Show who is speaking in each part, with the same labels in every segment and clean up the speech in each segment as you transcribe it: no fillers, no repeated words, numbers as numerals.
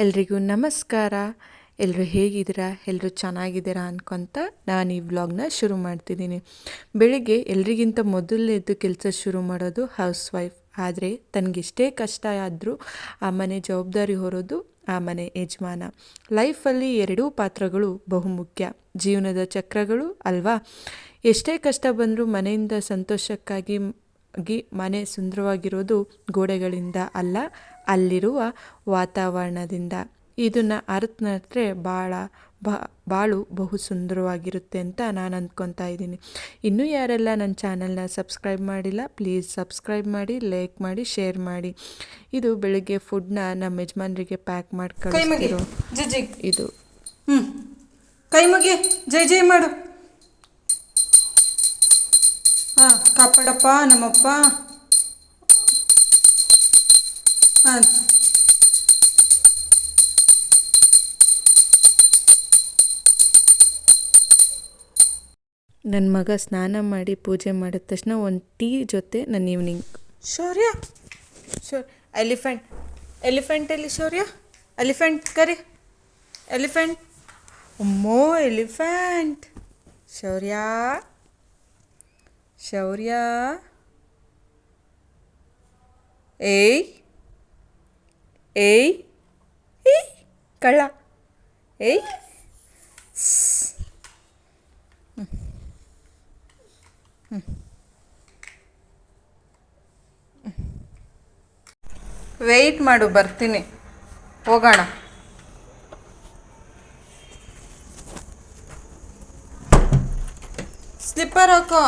Speaker 1: ಎಲ್ರಿಗೂ ನಮಸ್ಕಾರ. ಎಲ್ಲರೂ ಹೇಗಿದ್ದೀರಾ? ಎಲ್ಲರೂ ಚೆನ್ನಾಗಿದ್ದೀರಾ ಅನ್ಕೊತ ನಾನು ಈ ವ್ಲಾಗ್ನ ಶುರು ಮಾಡ್ತಿದ್ದೀನಿ. ಬೆಳಿಗ್ಗೆ ಎಲ್ರಿಗಿಂತ ಮೊದಲನೇದು ಕೆಲಸ ಶುರು ಮಾಡೋದು ಹೌಸ್ ವೈಫ್. ಆದರೆ ತನಗೆಷ್ಟೇ ಕಷ್ಟ ಆದರೂ ಆ ಮನೆ ಜವಾಬ್ದಾರಿ ಹೊರೋದು ಆ ಮನೆ ಯಜಮಾನ. ಲೈಫಲ್ಲಿ ಎರಡೂ ಪಾತ್ರಗಳು ಬಹುಮುಖ್ಯ, ಜೀವನದ ಚಕ್ರಗಳು ಅಲ್ವಾ. ಎಷ್ಟೇ ಕಷ್ಟ ಬಂದರೂ ಮನೆಯಿಂದ ಸಂತೋಷಕ್ಕಾಗಿ ಮನೆ ಸುಂದರವಾಗಿರೋದು ಗೋಡೆಗಳಿಂದ ಅಲ್ಲ, ಅಲ್ಲಿರುವ ವಾತಾವರಣದಿಂದ. ಇದನ್ನು ಅರ್ಥ ಮಾಡಿದ್ರೆ ಬಾಳು ಬಹು ಸುಂದರವಾಗಿರುತ್ತೆ ಅಂತ ನಾನು ಅಂದ್ಕೊತಾ ಇದ್ದೀನಿ. ಇನ್ನೂ ಯಾರೆಲ್ಲ ನನ್ನ ಚಾನಲ್ನ ಸಬ್ಸ್ಕ್ರೈಬ್ ಮಾಡಿಲ್ಲ, ಪ್ಲೀಸ್ ಸಬ್ಸ್ಕ್ರೈಬ್ ಮಾಡಿ, ಲೈಕ್ ಮಾಡಿ, ಶೇರ್ ಮಾಡಿ. ಇದು ಬೆಳಗ್ಗೆ ಫುಡ್ನ ನಮ್ಮ ಯಜಮಾನರಿಗೆ ಪ್ಯಾಕ್ ಮಾಡಿ ಕಳಿಸ್ತಿರೋ ಇದು.
Speaker 2: ಕೈ ಮುಗಿ, ಜೈ ಜೈ ಮಾಡು. ಹಾಂ, ಕಾಪಾಡಪ್ಪ ನಮ್ಮಪ್ಪ. ಹಾಂ,
Speaker 1: ನನ್ನ ಮಗ ಸ್ನಾನ ಮಾಡಿ ಪೂಜೆ ಮಾಡಿದ ತಕ್ಷಣ ಒಂದು ಟೀ ಜೊತೆ ನನ್ನ ಈವ್ನಿಂಗ್.
Speaker 2: ಶೌರ್ಯ, ಎಲಿಫೆಂಟ್ ಎಲ್ಲಿ ಶೌರ್ಯ? ಎಲಿಫೆಂಟ್ ಕರಿ, ಎಲಿಫೆಂಟ್. ಅಮ್ಮೋ ಎಲಿಫೆಂಟ್. ಶೌರ್ಯ, ಶೌರ್ಯ. ಏಯ್ ಏಯ್ ಏಯ್ ಕಳ್ಳ. ಏಯ್ ವೆಯ್ಟ್ ಮಾಡು, ಬರ್ತೀನಿ, ಹೋಗೋಣ. ಸ್ಲಿಪ್ಪರ್ ಹಾಕೋ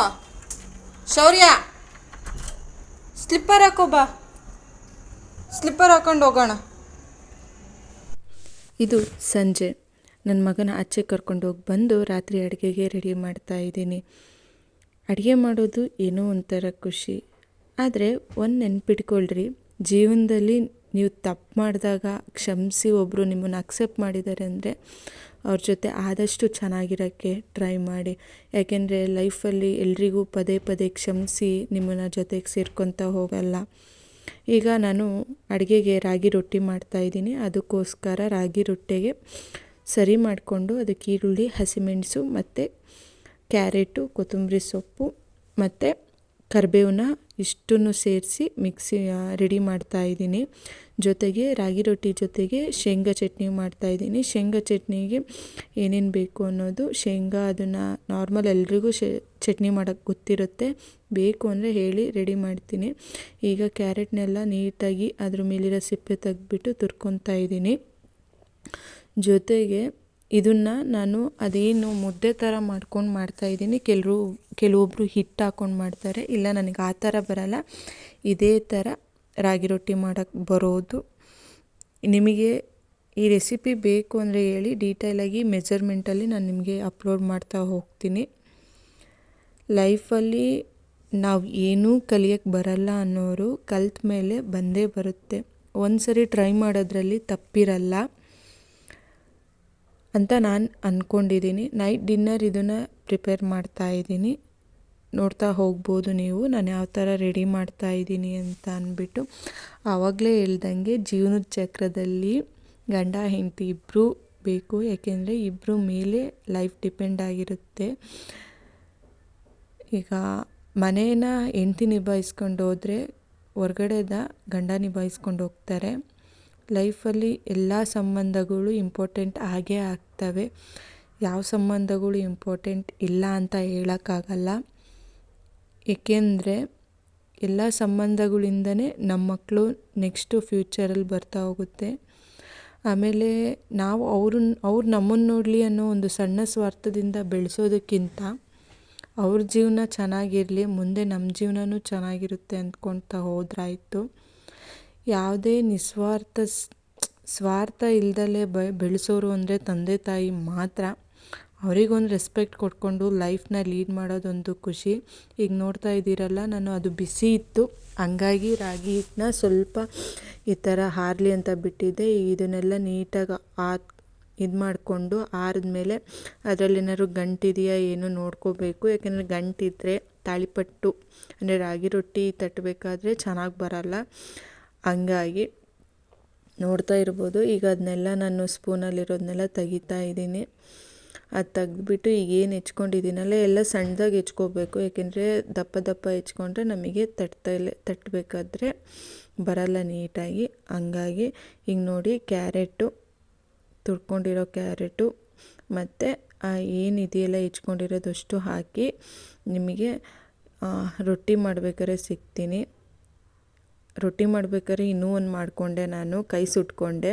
Speaker 2: ಶೌರ್ಯ, ಸ್ಲಿಪ್ಪರ್ ಹಾಕೋ, ಬಾ, ಸ್ಲಿಪ್ಪರ್ ಹಾಕೊಂಡು ಹೋಗೋಣ.
Speaker 1: ಇದು ಸಂಜೆ ನನ್ನ ಮಗನ ಆಚೆ ಕರ್ಕೊಂಡು ಹೋಗಿ ಬಂದು ರಾತ್ರಿ ಅಡುಗೆಗೆ ರೆಡಿ ಮಾಡ್ತಾ ಇದ್ದೀನಿ. ಅಡುಗೆ ಮಾಡೋದು ಏನೋ ಒಂಥರ ಖುಷಿ. ಆದರೆ ಒಂದು ನೆನ್ಪಿಟ್ಕೊಳ್ರಿ, ಜೀವನದಲ್ಲಿ ನೀವು ತಪ್ಪು ಮಾಡಿದಾಗ ಕ್ಷಮಿಸಿ ಒಬ್ಬರು ನಿಮ್ಮನ್ನು ಅಕ್ಸೆಪ್ಟ್ ಮಾಡಿದ್ದಾರೆ ಅಂದರೆ ಅವ್ರ ಜೊತೆ ಆದಷ್ಟು ಚೆನ್ನಾಗಿರೋಕ್ಕೆ ಟ್ರೈ ಮಾಡಿ. ಯಾಕೆಂದರೆ ಲೈಫಲ್ಲಿ ಎಲ್ರಿಗೂ ಪದೇ ಪದೇ ಕ್ಷಮಿಸಿ ನಿಮ್ಮನ್ನು ಜೊತೆಗೆ ಸೇರ್ಕೊತಾ ಹೋಗಲ್ಲ. ಈಗ ನಾನು ಅಡುಗೆಗೆ ರಾಗಿ ರೊಟ್ಟಿ ಮಾಡ್ತಾಯಿದ್ದೀನಿ. ಅದಕ್ಕೋಸ್ಕರ ರಾಗಿ ರೊಟ್ಟಿಗೆ ಸರಿ ಮಾಡಿಕೊಂಡು ಅದಕ್ಕೆ ಈರುಳ್ಳಿ, ಹಸಿಮೆಣಸು ಮತ್ತು ಕ್ಯಾರೆಟು, ಕೊತ್ತಂಬರಿ ಸೊಪ್ಪು ಮತ್ತು ಕರಿಬೇವನ್ನ ಇಷ್ಟನ್ನು ಸೇರಿಸಿ ಮಿಕ್ಸಿ ರೆಡಿ ಮಾಡ್ತಾಯಿದ್ದೀನಿ. ಜೊತೆಗೆ ರಾಗಿ ರೊಟ್ಟಿ ಜೊತೆಗೆ ಶೇಂಗಾ ಚಟ್ನಿ ಮಾಡ್ತಾಯಿದ್ದೀನಿ. ಶೇಂಗಾ ಚಟ್ನಿಗೆ ಏನೇನು ಬೇಕು ಅನ್ನೋದು, ಶೇಂಗಾ ಅದನ್ನು ನಾರ್ಮಲ್ ಎಲ್ರಿಗೂ ಚಟ್ನಿ ಮಾಡೋಕ್ಕೆ ಗೊತ್ತಿರುತ್ತೆ, ಬೇಕು ಅಂದರೆ ಹೇಳಿ ರೆಡಿ ಮಾಡ್ತೀನಿ. ಈಗ ಕ್ಯಾರೆಟ್ನೆಲ್ಲ ನೀಟಾಗಿ ಅದ್ರ ಮೇಲಿರೋ ಸಿಪ್ಪೆ ತೆಗೆದ್ಬಿಟ್ಟು ತುರ್ಕೊತಾ ಇದ್ದೀನಿ. ಜೊತೆಗೆ ಇದನ್ನು ನಾನು ಅದೇನು ಮುದ್ದೆ ಥರ ಮಾಡ್ಕೊಂಡು ಮಾಡ್ತಾಯಿದ್ದೀನಿ. ಕೆಲವೊಬ್ಬರು ಹಿಟ್ಟು ಹಾಕ್ಕೊಂಡು ಮಾಡ್ತಾರೆ, ಇಲ್ಲ ನನಗೆ ಆ ಥರ ಬರಲ್ಲ, ಇದೇ ಥರ ರಾಗಿ ರೊಟ್ಟಿ ಮಾಡೋಕ್ಕೆ ಬರೋದು. ನಿಮಗೆ ಈ ರೆಸಿಪಿ ಬೇಕು ಅಂದರೆ ಹೇಳಿ, ಡೀಟೇಲಾಗಿ ಮೆಜರ್ಮೆಂಟಲ್ಲಿ ನಾನು ನಿಮಗೆ ಅಪ್ಲೋಡ್ ಮಾಡ್ತಾ ಹೋಗ್ತೀನಿ. ಲೈಫಲ್ಲಿ ನಾವು ಏನೂ ಕಲಿಯೋಕ್ಕೆ ಬರಲ್ಲ ಅನ್ನೋರು ಕಲ್ತ ಮೇಲೆ ಬಂದೇ ಬರುತ್ತೆ. ಒಂದು ಸರಿ ಟ್ರೈ ಮಾಡೋದ್ರಲ್ಲಿ ತಪ್ಪಿರಲ್ಲ ಅಂತ ನಾನು ಅಂದ್ಕೊಂಡಿದ್ದೀನಿ. ನೈಟ್ ಡಿನ್ನರ್ ಇದನ್ನು ಪ್ರಿಪೇರ್ ಮಾಡ್ತಾಯಿದ್ದೀನಿ, ನೋಡ್ತಾ ಹೋಗ್ಬೋದು ನೀವು ನಾನು ಯಾವ ಥರ ರೆಡಿ ಮಾಡ್ತಾಯಿದ್ದೀನಿ ಅಂತ ಅಂದ್ಬಿಟ್ಟು. ಆವಾಗಲೇ ಹೇಳ್ದಂಗೆ ಜೀವನದ ಚಕ್ರದಲ್ಲಿ ಗಂಡ ಹೆಂಡತಿ ಇಬ್ಬರೂ ಬೇಕು, ಯಾಕೆಂದರೆ ಇಬ್ಬರ ಮೇಲೆ ಲೈಫ್ ಡಿಪೆಂಡ್ ಆಗಿರುತ್ತೆ. ಈಗ ಮನೇನ ಹೆಂಡತಿ ನಿಭಾಯಿಸ್ಕೊಂಡು ಹೋದರೆ ಹೊರ್ಗಡೆದ ಗಂಡ ನಿಭಾಯಿಸ್ಕೊಂಡು ಹೋಗ್ತಾರೆ. ಲೈಫಲ್ಲಿ ಎಲ್ಲ ಸಂಬಂಧಗಳು ಇಂಪಾರ್ಟೆಂಟ್ ಆಗೇ ಆಗ್ತವೆ. ಯಾವ ಸಂಬಂಧಗಳು ಇಂಪಾರ್ಟೆಂಟ್ ಇಲ್ಲ ಅಂತ ಹೇಳೋಕ್ಕಾಗಲ್ಲ. ಏಕೆಂದರೆ ಎಲ್ಲ ಸಂಬಂಧಗಳಿಂದನೇ ನಮ್ಮ ಮಕ್ಕಳು ನೆಕ್ಸ್ಟು ಫ್ಯೂಚರಲ್ಲಿ ಬರ್ತಾ ಹೋಗುತ್ತೆ. ಆಮೇಲೆ ನಾವು ಅವ್ರು ನಮ್ಮನ್ನು ನೋಡಲಿ ಅನ್ನೋ ಒಂದು ಸಣ್ಣ ಸ್ವಾರ್ಥದಿಂದ ಬೆಳೆಸೋದಕ್ಕಿಂತ ಅವ್ರ ಜೀವನ ಚೆನ್ನಾಗಿರಲಿ, ಮುಂದೆ ನಮ್ಮ ಜೀವನವೂ ಚೆನ್ನಾಗಿರುತ್ತೆ ಅಂದ್ಕೊಳ್ತಾ ಹೋದ್ರಾಯಿತು. ಯಾವುದೇ ಸ್ವಾರ್ಥ ಇಲ್ದಲೇ ಬೆಳೆಸೋರು ಅಂದರೆ ತಂದೆ ತಾಯಿ ಮಾತ್ರ. ಅವರಿಗೊಂದು ರೆಸ್ಪೆಕ್ಟ್ ಕೊಟ್ಕೊಂಡು ಲೈಫ್ನ ಲೀಡ್ ಮಾಡೋದೊಂದು ಖುಷಿ. ಈಗ ನೋಡ್ತಾ ಇದ್ದೀರಲ್ಲ, ನಾನು ಅದು ಬಿಸಿ ಇತ್ತು, ಹಂಗಾಗಿ ರಾಗಿ ಹಿಟ್ಟನ್ನ ಸ್ವಲ್ಪ ಈ ಥರ ಹಾರಲಿ ಅಂತ ಬಿಟ್ಟಿದ್ದೆ. ಇದನ್ನೆಲ್ಲ ನೀಟಾಗಿ ಇದು ಮಾಡಿಕೊಂಡು ಆರಿದ್ಮೇಲೆ ಅದರಲ್ಲಿ ಏನಾದ್ರು ಗಂಟಿದೆಯಾ ಏನು ನೋಡ್ಕೋಬೇಕು. ಯಾಕೆಂದರೆ ಗಂಟಿದ್ದರೆ ತಾಳಿಪಟ್ಟು ಅಂದರೆ ರಾಗಿ ರೊಟ್ಟಿ ತಟ್ಟಬೇಕಾದ್ರೆ ಚೆನ್ನಾಗಿ ಬರಲ್ಲ. ಹಂಗಾಗಿ ನೋಡ್ತಾ ಇರ್ಬೋದು, ಈಗ ಅದನ್ನೆಲ್ಲ ನಾನು ಸ್ಪೂನಲ್ಲಿರೋದನ್ನೆಲ್ಲ ತೆಗಿತಾ ಇದ್ದೀನಿ. ಅದು ತೆಗ್ದುಬಿಟ್ಟು ಈಗ ಏನು ಹೆಚ್ಕೊಂಡಿದ್ದೀನಲ್ಲ ಎಲ್ಲ ಸಣ್ಣದಾಗಿ ಹೆಚ್ಕೋಬೇಕು, ಏಕೆಂದರೆ ದಪ್ಪ ದಪ್ಪ ಹೆಚ್ಕೊಂಡ್ರೆ ನಮಗೆ ತಟ್ಟಬೇಕಾದ್ರೆ ಬರಲ್ಲ ನೀಟಾಗಿ. ಹಂಗಾಗಿ ಈಗ ನೋಡಿ ಕ್ಯಾರೆಟು, ತುರ್ಕೊಂಡಿರೋ ಕ್ಯಾರೆಟು ಮತ್ತು ಏನಿದೆಯಲ್ಲ ಹೆಚ್ಕೊಂಡಿರೋದು ಅಷ್ಟು ಹಾಕಿ ನಿಮಗೆ ರೊಟ್ಟಿ ಮಾಡ್ಬೇಕಾದ್ರೆ ಸಿಗ್ತೀನಿ. ರೊಟ್ಟಿ ಮಾಡ್ಬೇಕಾದ್ರೆ ಇನ್ನೂ ಒಂದು ಮಾಡಿಕೊಂಡೆ, ನಾನು ಕೈ ಸುಟ್ಕೊಂಡೆ.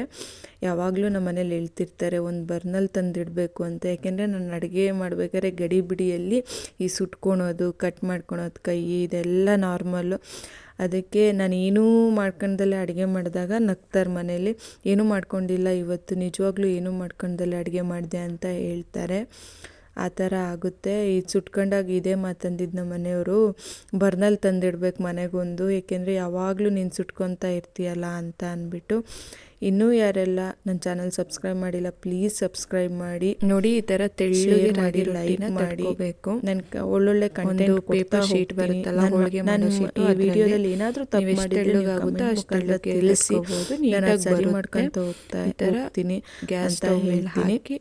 Speaker 1: ಯಾವಾಗಲೂ ನಮ್ಮ ಮನೇಲಿ ಹೇಳ್ತಿರ್ತಾರೆ ಒಂದು ಬರ್ನಲ್ಲಿ ತಂದಿಡಬೇಕು ಅಂತ, ಯಾಕೆಂದರೆ ನಾನು ಅಡುಗೆ ಮಾಡ್ಬೇಕಾದ್ರೆ ಗಡಿ ಬಿಡಿಯಲ್ಲಿ ಈ ಸುಟ್ಕೊಳೋದು, ಕಟ್ ಮಾಡ್ಕೊಳೋದು ಕೈ ಇದೆಲ್ಲ ನಾರ್ಮಲ್ಲು. ಅದಕ್ಕೆ ನಾನು ಏನೂ ಮಾಡ್ಕೊಂಡಲ್ಲೇ ಅಡುಗೆ ಮಾಡಿದಾಗ ನಗ್ತಾರೆ ಮನೇಲಿ, ಏನೂ ಮಾಡ್ಕೊಂಡಿಲ್ಲ ಇವತ್ತು, ನಿಜವಾಗ್ಲೂ ಏನೂ ಮಾಡ್ಕೊಂಡಲ್ಲೇ ಅಡುಗೆ ಮಾಡಿದೆ ಅಂತ ಹೇಳ್ತಾರೆ. ಆ ಥರ ಆಗುತ್ತೆ. ಇದು ಸುಟ್ಕೊಂಡಾಗ ಇದೇ ಮಾತಂದಿದ್ದು ನಮ್ಮ ಮನೆಯವರು, ಬರ್ನಲ್ಲಿ ತಂದಿಡ್ಬೇಕು ಮನೆಗೊಂದು, ಏಕೆಂದರೆ ಯಾವಾಗಲೂ ನೀನು ಸುಟ್ಕೊತಾ ಇರ್ತೀಯಲ್ಲ ಅಂತ ಅಂದ್ಬಿಟ್ಟು. ಇನ್ನೂ ಯಾರೆಲ್ಲ ನನ್ನ ಚಾನಲ್ ಸಬ್ಸ್ಕ್ರೈಬ್ ಮಾಡಿಲ್ಲ ಪ್ಲೀಸ್ ಸಬ್ಸ್ಕ್ರೈಬ್ ಮಾಡಿ. ನೋಡಿ ಈ ಥರ ತೆಳ್ಳಗೆ ಮಾಡಿ ಲೈಕ್ ಮಾಡಬೇಕು. ನನ್ನ ಒಳ್ಳೊಳ್ಳೆ ಕಂಟೆಂಟ್ ಪೇಪರ್ ಶೀಟ್ ಬರುತ್ತಲ್ಲ ಹೋಳಿಗೆ ಮಾಡೋ ಶೀಟ್, ಈ ವಿಡಿಯೋದಲ್ಲಿ ಏನಾದರೂ ತಪ್ಪು ಮಾಡಿದ್ರೆ ಅಷ್ಟೆಲ್ಲ ತಿಳಿಸಿ ನಾನು ಸರಿ ಮಾಡ್ಕೊತ ಹೋಗ್ತೀನಿ. ಗ್ಯಾಸ್ ಸ್ಟವ್ ಮೇಲೆ ಹಾಕಿ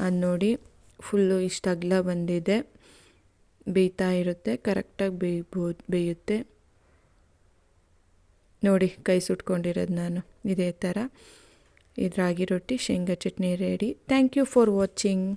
Speaker 1: ಅದು ನೋಡಿ ಫುಲ್ಲು ಇಷ್ಟ ಅಗಲ ಬಂದಿದೆ. ಬೇಯ್ತಾ ಇರುತ್ತೆ, ಕರೆಕ್ಟಾಗಿ ಬೇಯುತ್ತೆ ನೋಡಿ. ಕೈ ಸುಟ್ಕೊಂಡಿರೋದು ನಾನು ಇದೇ ಥರ. ಇದು ರಾಗಿ ರೊಟ್ಟಿ ಶೇಂಗಾ chutney ready. Thank you for watching.